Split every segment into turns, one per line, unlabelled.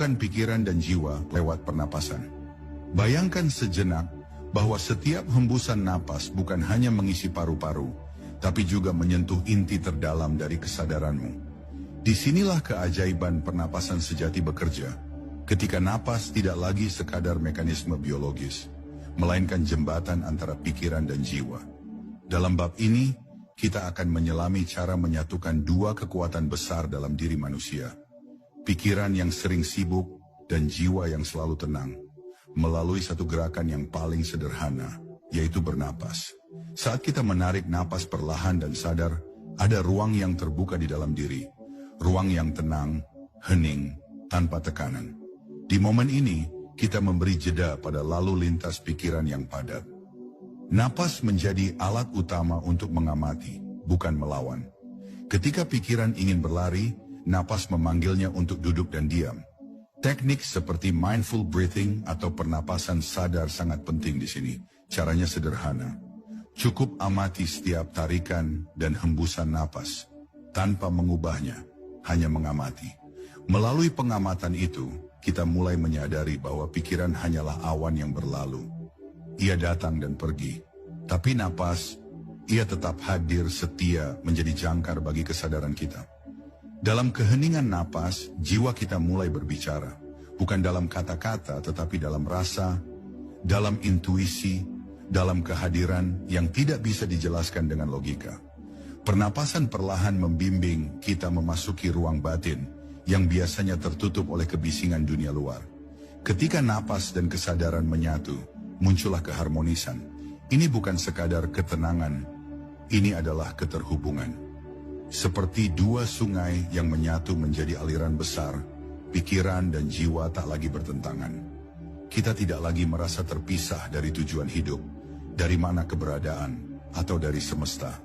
menyatukan pikiran dan jiwa lewat pernapasan. Bayangkan sejenak bahwa setiap hembusan napas bukan hanya mengisi paru-paru, tapi juga menyentuh inti terdalam dari kesadaranmu. Disinilah keajaiban pernapasan sejati bekerja, ketika napas tidak lagi sekadar mekanisme biologis, melainkan jembatan antara pikiran dan jiwa. Dalam bab ini, kita akan menyelami cara menyatukan dua kekuatan besar dalam diri manusia. Pikiran yang sering sibuk dan jiwa yang selalu tenang, melalui satu gerakan yang paling sederhana, yaitu bernapas. Saat kita menarik napas perlahan dan sadar, ada ruang yang terbuka di dalam diri. Ruang yang tenang, hening, tanpa tekanan. Di momen ini, kita memberi jeda pada lalu lintas pikiran yang padat. Napas menjadi alat utama untuk mengamati, bukan melawan. Ketika pikiran ingin berlari, napas memanggilnya untuk duduk dan diam. Teknik seperti mindful breathing atau pernapasan sadar sangat penting di sini. Caranya sederhana. Cukup amati setiap tarikan dan hembusan napas, tanpa mengubahnya, hanya mengamati. Melalui pengamatan itu, kita mulai menyadari bahwa pikiran hanyalah awan yang berlalu. Ia datang dan pergi, tapi napas, ia tetap hadir setia menjadi jangkar bagi kesadaran kita. Dalam keheningan napas, jiwa kita mulai berbicara, bukan dalam kata-kata tetapi dalam rasa, dalam intuisi, dalam kehadiran yang tidak bisa dijelaskan dengan logika. Pernapasan perlahan membimbing kita memasuki ruang batin yang biasanya tertutup oleh kebisingan dunia luar. Ketika napas dan kesadaran menyatu, muncullah keharmonisan. Ini bukan sekadar ketenangan, ini adalah keterhubungan. Seperti dua sungai yang menyatu menjadi aliran besar, pikiran dan jiwa tak lagi bertentangan. Kita tidak lagi merasa terpisah dari tujuan hidup, dari mana keberadaan, atau dari semesta.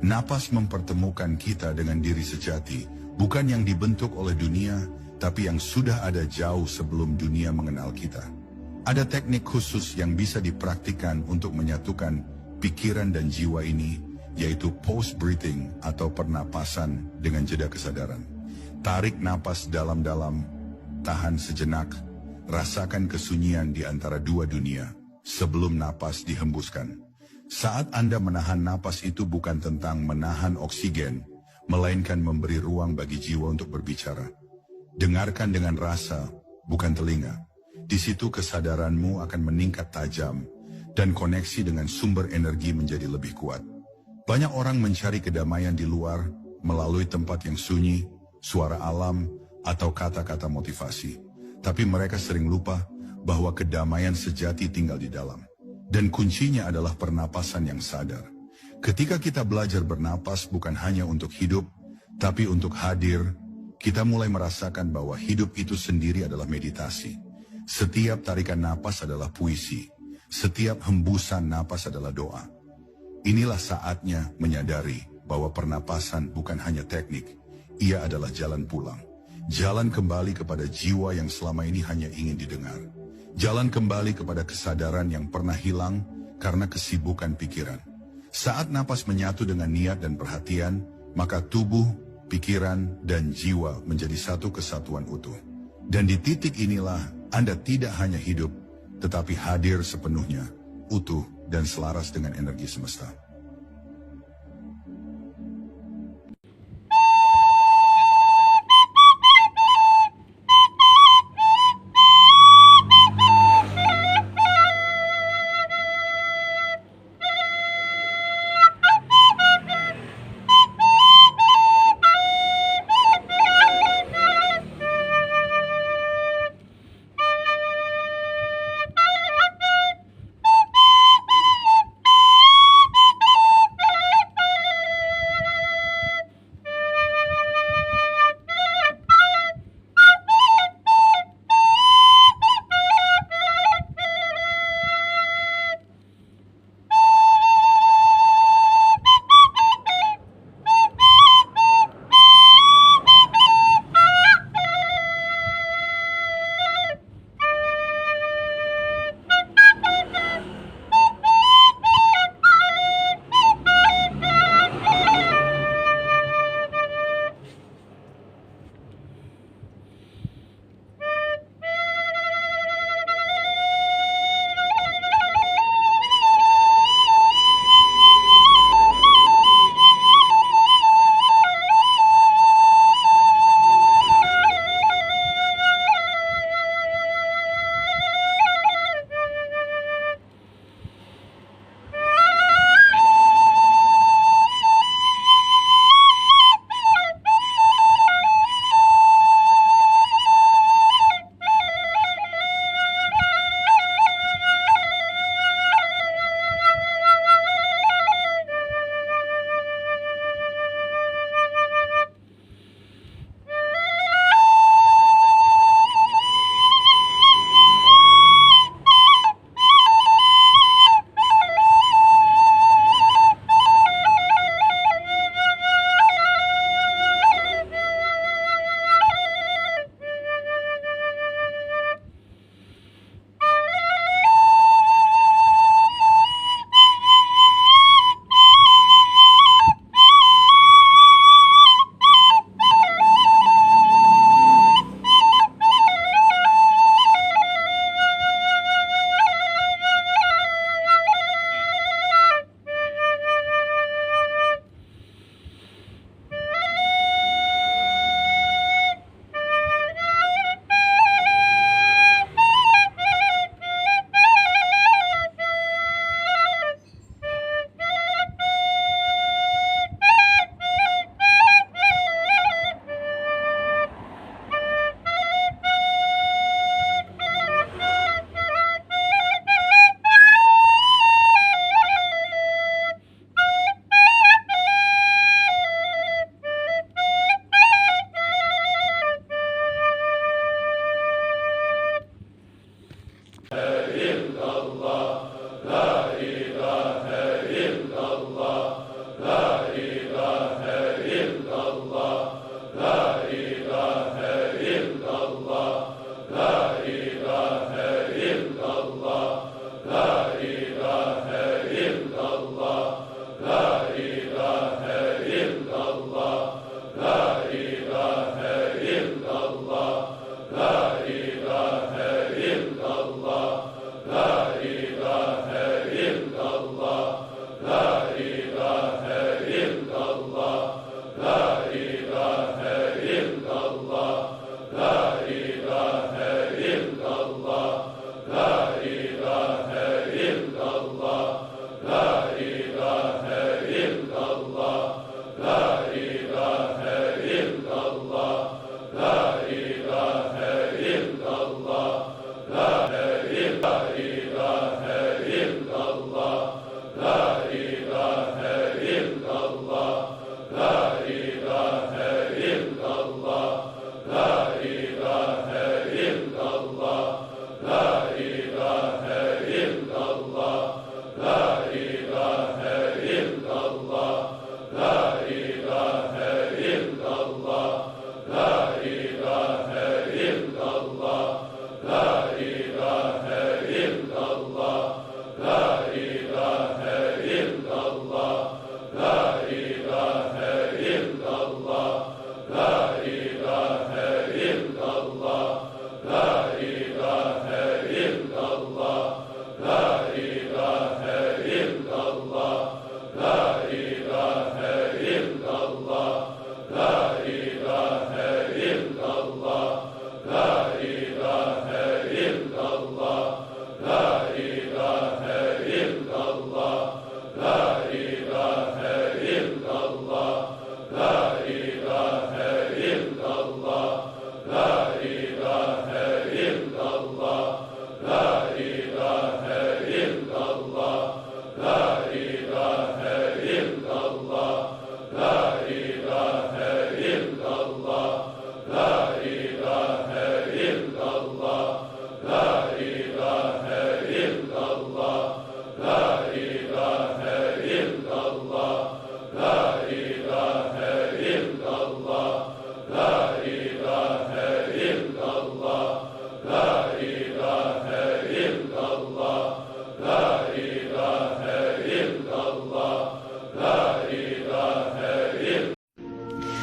Napas mempertemukan kita dengan diri sejati, bukan yang dibentuk oleh dunia, tapi yang sudah ada jauh sebelum dunia mengenal kita. Ada teknik khusus yang bisa dipraktikkan untuk menyatukan pikiran dan jiwa ini, yaitu pause breathing atau pernapasan dengan jeda kesadaran. Tarik napas dalam-dalam, tahan sejenak, rasakan kesunyian di antara dua dunia sebelum napas dihembuskan. Saat Anda menahan napas itu bukan tentang menahan oksigen, melainkan memberi ruang bagi jiwa untuk berbicara. Dengarkan dengan rasa, bukan telinga. Di situ kesadaranmu akan meningkat tajam dan koneksi dengan sumber energi menjadi lebih kuat. Banyak orang mencari kedamaian di luar melalui tempat yang sunyi, suara alam, atau kata-kata motivasi. Tapi mereka sering lupa bahwa kedamaian sejati tinggal di dalam. Dan kuncinya adalah pernapasan yang sadar. Ketika kita belajar bernapas bukan hanya untuk hidup, tapi untuk hadir, kita mulai merasakan bahwa hidup itu sendiri adalah meditasi. Setiap tarikan napas adalah puisi. Setiap hembusan napas adalah doa. Inilah saatnya menyadari bahwa pernapasan bukan hanya teknik. Ia adalah jalan pulang. Jalan kembali kepada jiwa yang selama ini hanya ingin didengar. Jalan kembali kepada kesadaran yang pernah hilang karena kesibukan pikiran. Saat napas menyatu dengan niat dan perhatian, maka tubuh, pikiran, dan jiwa menjadi satu kesatuan utuh. Dan di titik inilah Anda tidak hanya hidup, tetapi hadir sepenuhnya, utuh dan selaras dengan energi semesta.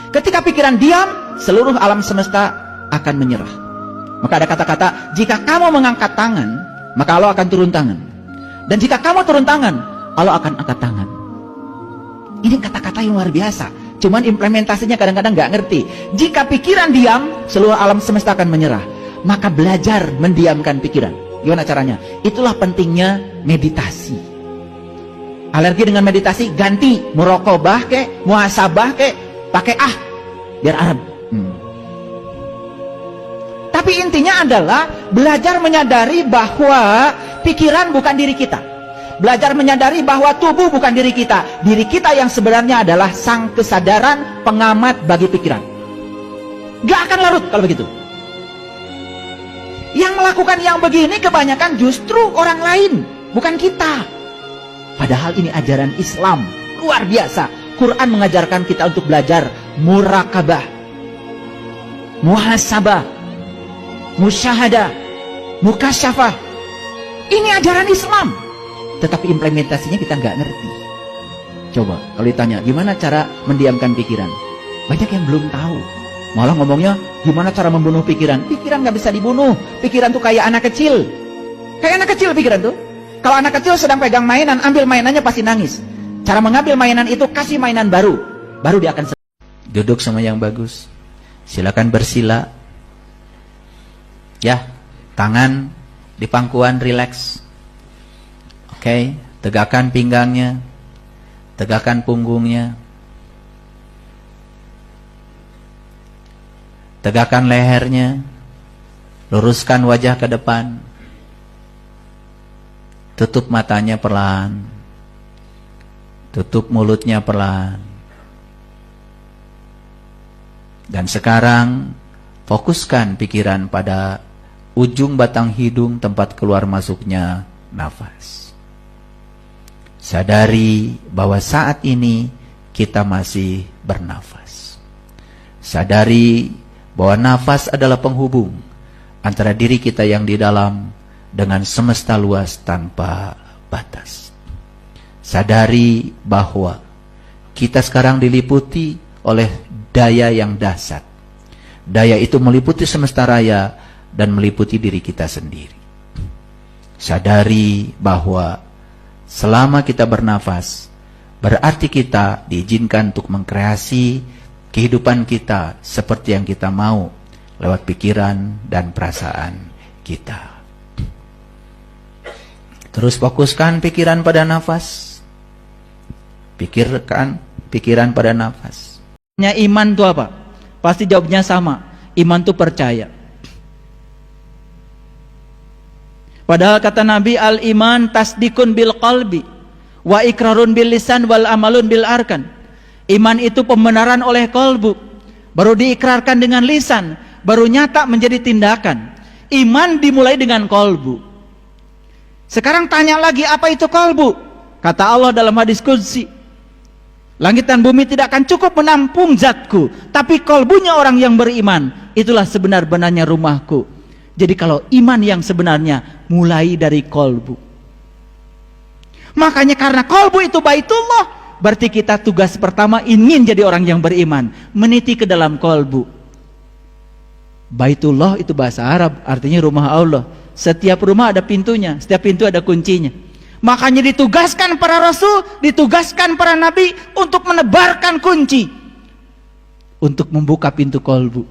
Ketika pikiran diam, seluruh alam semesta akan menyerah. Maka ada kata-kata, jika kamu mengangkat tangan, maka Allah akan turun tangan. Dan jika kamu turun tangan, Allah akan angkat tangan. Ini kata-kata yang luar biasa. Cuman implementasinya kadang-kadang nggak ngerti. Jika pikiran diam, seluruh alam semesta akan menyerah. Maka belajar mendiamkan pikiran. Gimana caranya? Itulah pentingnya meditasi. Alergi dengan meditasi, ganti muraqabah kek, muhasabah kek, pakai biar Arab. Tapi intinya adalah belajar menyadari bahwa pikiran bukan diri kita. Belajar menyadari bahwa tubuh bukan diri kita. Diri kita yang sebenarnya adalah sang kesadaran pengamat bagi pikiran. Gak akan larut kalau begitu. Yang melakukan yang begini kebanyakan justru orang lain, bukan kita. Padahal ini ajaran Islam luar biasa. Quran mengajarkan kita untuk belajar muraqabah, muhasabah, musyahadah, mukasyafah. Ini ajaran Islam. Tetapi implementasinya kita nggak ngerti. Coba kalau ditanya gimana cara mendiamkan pikiran, banyak yang belum tahu. Malah ngomongnya gimana cara membunuh pikiran. Pikiran nggak bisa dibunuh. Pikiran tuh kayak anak kecil. Kayak anak kecil pikiran tuh. Kalau anak kecil sedang pegang mainan, ambil mainannya pasti nangis. Cara mengambil mainan itu, kasih mainan baru. Baru dia akan duduk sama yang bagus. Silakan bersila. Ya, tangan di pangkuan rileks. Oke, tegakkan pinggangnya. Tegakkan punggungnya. Tegakkan lehernya. Luruskan wajah ke depan. Tutup matanya perlahan. Tutup mulutnya perlahan. Dan sekarang fokuskan pikiran pada ujung batang hidung tempat keluar masuknya nafas. Sadari bahwa saat ini kita masih bernafas. Sadari bahwa nafas adalah penghubung antara diri kita yang di dalam dengan semesta luas tanpa batas. Sadari bahwa kita sekarang diliputi oleh daya yang dahsyat. Daya itu meliputi semesta raya dan meliputi diri kita sendiri. Sadari bahwa selama kita bernafas, berarti kita diizinkan untuk mengkreasi kehidupan kita seperti yang kita mau lewat pikiran dan perasaan kita. Terus fokuskan pikiran pada nafas. Pikirkan pikiran pada nafas. Iman itu apa? Pasti jawabnya sama. Iman itu percaya. Padahal kata Nabi, al-iman tasdikun bil qalbi wa ikrarun bil lisan wal amalun bil arkan. Iman itu pembenaran oleh kolbu, baru diikrarkan dengan lisan, baru nyata menjadi tindakan. Iman dimulai dengan kolbu. Sekarang tanya lagi, apa itu kolbu? Kata Allah dalam hadis qudsi, langit dan bumi tidak akan cukup menampung zatku, tapi kolbunya orang yang beriman, itulah sebenar-benarnya rumahku. Jadi kalau iman yang sebenarnya mulai dari kolbu. Makanya karena kolbu itu baitullah, berarti kita tugas pertama ingin jadi orang yang beriman, meniti ke dalam kolbu. Baitullah itu bahasa Arab, artinya rumah Allah. Setiap rumah ada pintunya, setiap pintu ada kuncinya. Makanya ditugaskan para rasul, ditugaskan para nabi untuk menebarkan kunci, untuk membuka pintu kolbu.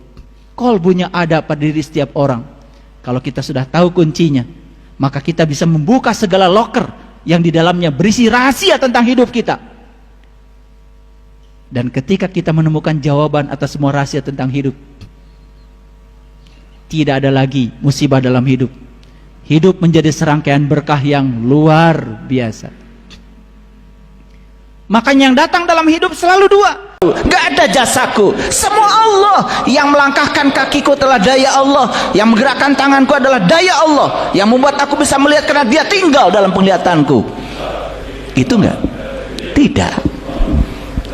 Kolbunya ada pada diri setiap orang. Kalau kita sudah tahu kuncinya, maka kita bisa membuka segala loker yang di dalamnya berisi rahasia tentang hidup kita. Dan ketika kita menemukan jawaban atas semua rahasia tentang hidup, tidak ada lagi musibah dalam hidup. Hidup menjadi serangkaian berkah yang luar biasa. Makanya yang datang dalam hidup selalu dua. Gak ada jasaku, semua Allah. Yang melangkahkan kakiku adalah daya Allah, yang menggerakkan tanganku adalah daya Allah, yang membuat aku bisa melihat karena Dia tinggal dalam penglihatanku. Itu enggak? Tidak.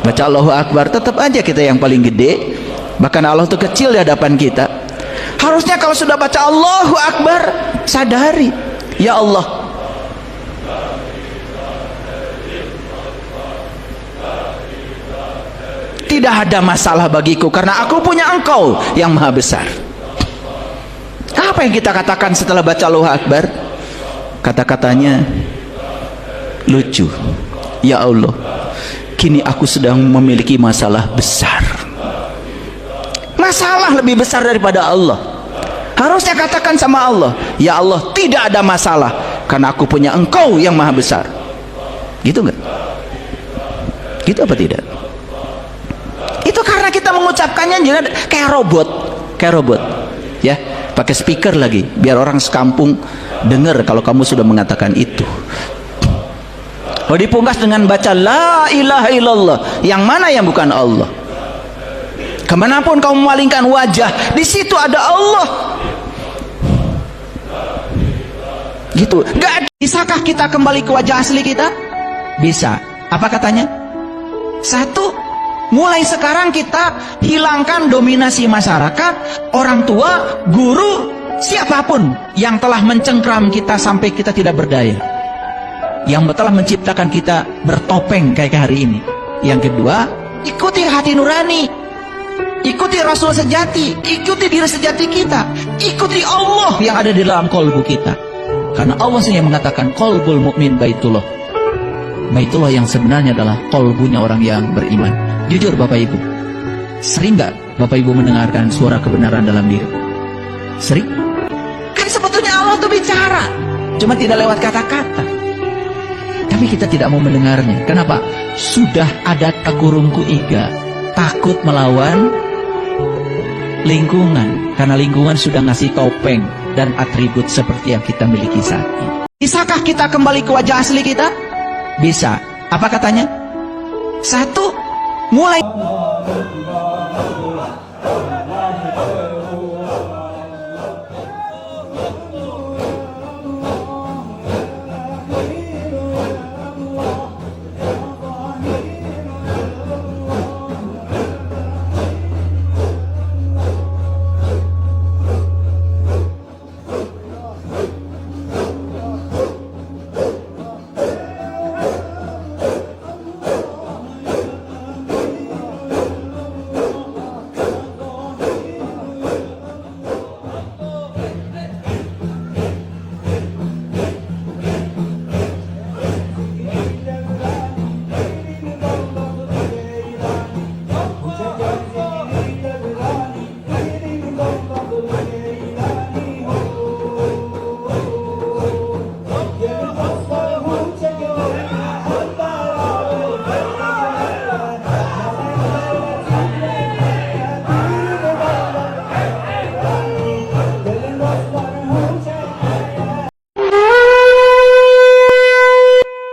Baca Allahu Akbar, tetap aja kita yang paling gede. Bahkan Allah itu kecil di hadapan kita. Harusnya kalau sudah baca Allahu Akbar, sadari, ya Allah, tidak ada masalah bagiku karena aku punya Engkau yang maha besar. Apa yang kita katakan setelah baca Allahu Akbar? Kata-katanya lucu. Ya Allah, kini aku sedang memiliki masalah besar. Masalah lebih besar daripada Allah. Harusnya katakan sama Allah, ya Allah, tidak ada masalah karena aku punya Engkau yang maha besar. Gitu enggak? Gitu apa tidak? Itu karena kita mengucapkannya kayak robot, ya, pakai speaker lagi, biar orang sekampung dengar kalau kamu sudah mengatakan itu. Oh, dipungkas dengan baca la ilaha illallah, yang mana yang bukan Allah. Kemanapun kamu memalingkan wajah, di situ ada Allah. Gitu. Bisakah kita kembali ke wajah asli kita? Bisa. Apa katanya? Satu, mulai sekarang kita hilangkan dominasi masyarakat, orang tua, guru, siapapun yang telah mencengkram kita sampai kita tidak berdaya, yang telah menciptakan kita bertopeng kayak hari ini. Yang kedua, ikuti hati nurani, ikuti Rasul sejati, ikuti diri sejati kita, ikuti Allah yang ada di dalam kolbu kita. Karena Allah sendiri yang mengatakan kolbul mukmin baitullah. Baitullah yang sebenarnya adalah kolbunya orang yang beriman. Jujur Bapak Ibu, sering gak Bapak Ibu mendengarkan suara kebenaran dalam diri? Sering? Kan sebetulnya Allah itu bicara, cuma tidak lewat kata-kata. Tapi kita tidak mau mendengarnya. Kenapa? Sudah ada takurungku iga, takut melawan lingkungan. Karena lingkungan sudah ngasih topeng dan atribut seperti yang kita miliki saat ini. Bisakah kita kembali ke wajah asli kita? Bisa. Apa katanya? Satu, mulai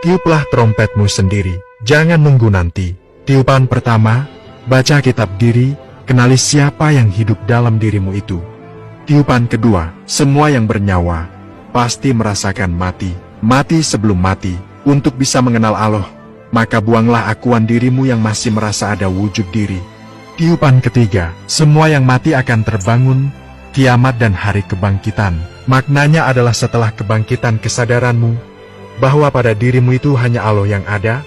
Tiuplah trompetmu sendiri, jangan nunggu nanti. Tiupan pertama, baca kitab diri, kenali siapa yang hidup dalam dirimu itu. Tiupan kedua, semua yang bernyawa pasti merasakan mati. Mati sebelum mati, untuk bisa mengenal Allah, maka buanglah akuan dirimu yang masih merasa ada wujud diri. Tiupan ketiga, semua yang mati akan terbangun, kiamat dan hari kebangkitan. Maknanya adalah setelah kebangkitan kesadaranmu, bahwa pada dirimu itu hanya Allah yang ada,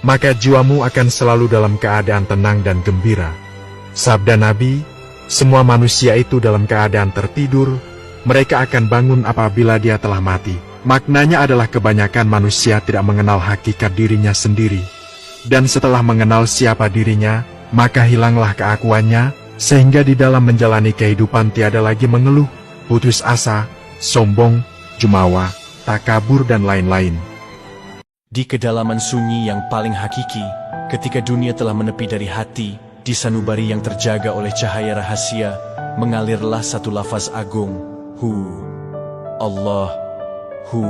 maka jiwamu akan selalu dalam keadaan tenang dan gembira. Sabda Nabi, semua manusia itu dalam keadaan tertidur, mereka akan bangun apabila dia telah mati. Maknanya adalah kebanyakan manusia tidak mengenal hakikat dirinya sendiri. Dan setelah mengenal siapa dirinya, maka hilanglah keakuannya, sehingga di dalam menjalani kehidupan tiada lagi mengeluh, putus asa, sombong, jumawa, takabur dan lain-lain.
Di kedalaman sunyi yang paling hakiki, ketika dunia telah menepi dari hati, di sanubari yang terjaga oleh cahaya rahasia, mengalirlah satu lafaz agung, Hu, Allah, Hu.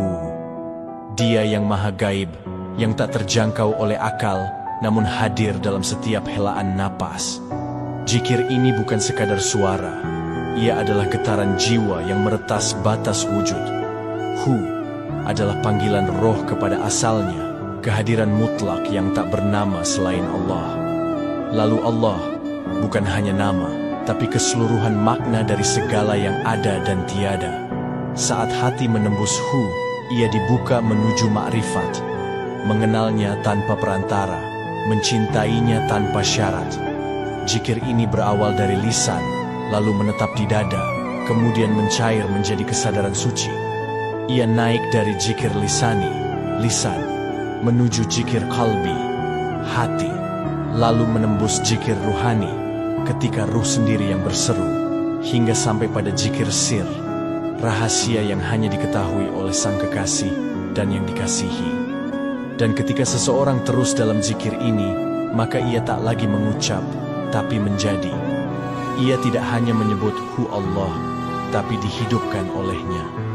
Dia yang maha gaib, yang tak terjangkau oleh akal, namun hadir dalam setiap helaan napas. Zikir ini bukan sekadar suara, ia adalah getaran jiwa yang meretas batas wujud. Hu adalah panggilan roh kepada asalnya, kehadiran mutlak yang tak bernama selain Allah. Lalu Allah bukan hanya nama, tapi keseluruhan makna dari segala yang ada dan tiada. Saat hati menembus Hu, ia dibuka menuju makrifat, mengenalnya tanpa perantara, mencintainya tanpa syarat. Zikir ini berawal dari lisan, lalu menetap di dada, kemudian mencair menjadi kesadaran suci. Ia naik dari zikir lisani, lisan, menuju zikir kalbi, hati, lalu menembus zikir ruhani, ketika ruh sendiri yang berseru, hingga sampai pada zikir sir, rahasia yang hanya diketahui oleh sang kekasih dan yang dikasihi. Dan ketika seseorang terus dalam zikir ini, maka ia tak lagi mengucap, tapi menjadi. Ia tidak hanya menyebut Hu Allah, tapi dihidupkan olehnya.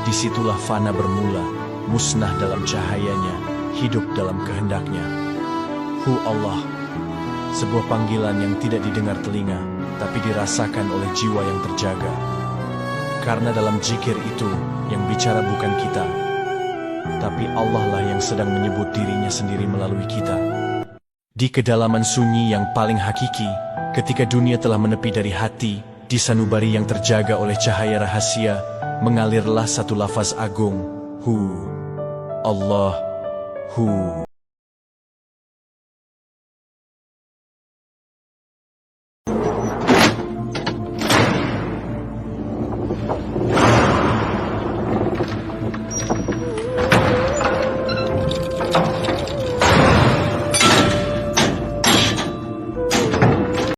Disitulah fana bermula, musnah dalam cahayanya, hidup dalam kehendaknya. Hu Allah, sebuah panggilan yang tidak didengar telinga, tapi dirasakan oleh jiwa yang terjaga. Karena dalam zikir itu, yang bicara bukan kita, tapi Allah lah yang sedang menyebut dirinya sendiri melalui kita. Di kedalaman sunyi yang paling hakiki, ketika dunia telah menepi dari hati, di sanubari yang terjaga oleh cahaya rahasia, mengalirlah satu lafaz agung, Hu, Allah, Hu.